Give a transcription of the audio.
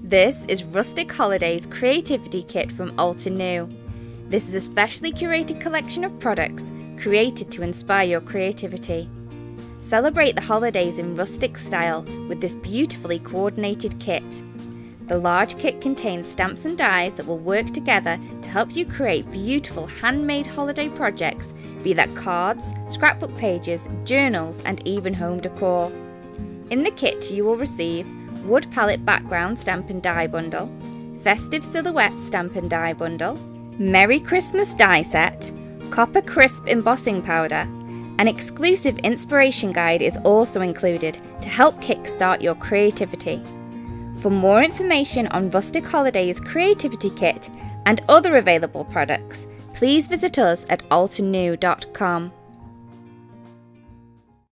This is Rustic Holidays Creativity Kit from Alta New. This is a specially curated collection of products created to inspire your creativity. Celebrate the holidays in rustic style with this beautifully coordinated kit. The large kit contains stamps and dies that will work together to help you create beautiful handmade holiday projects, be that cards, scrapbook pages, journals, and even home decor. In the kit you will receive wood palette background stamp and die bundle, festive silhouette stamp and die bundle, Merry Christmas die set, copper crisp embossing powder. An exclusive inspiration guide is also included to help kickstart your creativity. For more information on Rustic Holidays Creativity Kit and other available products, please visit us at altanew.com.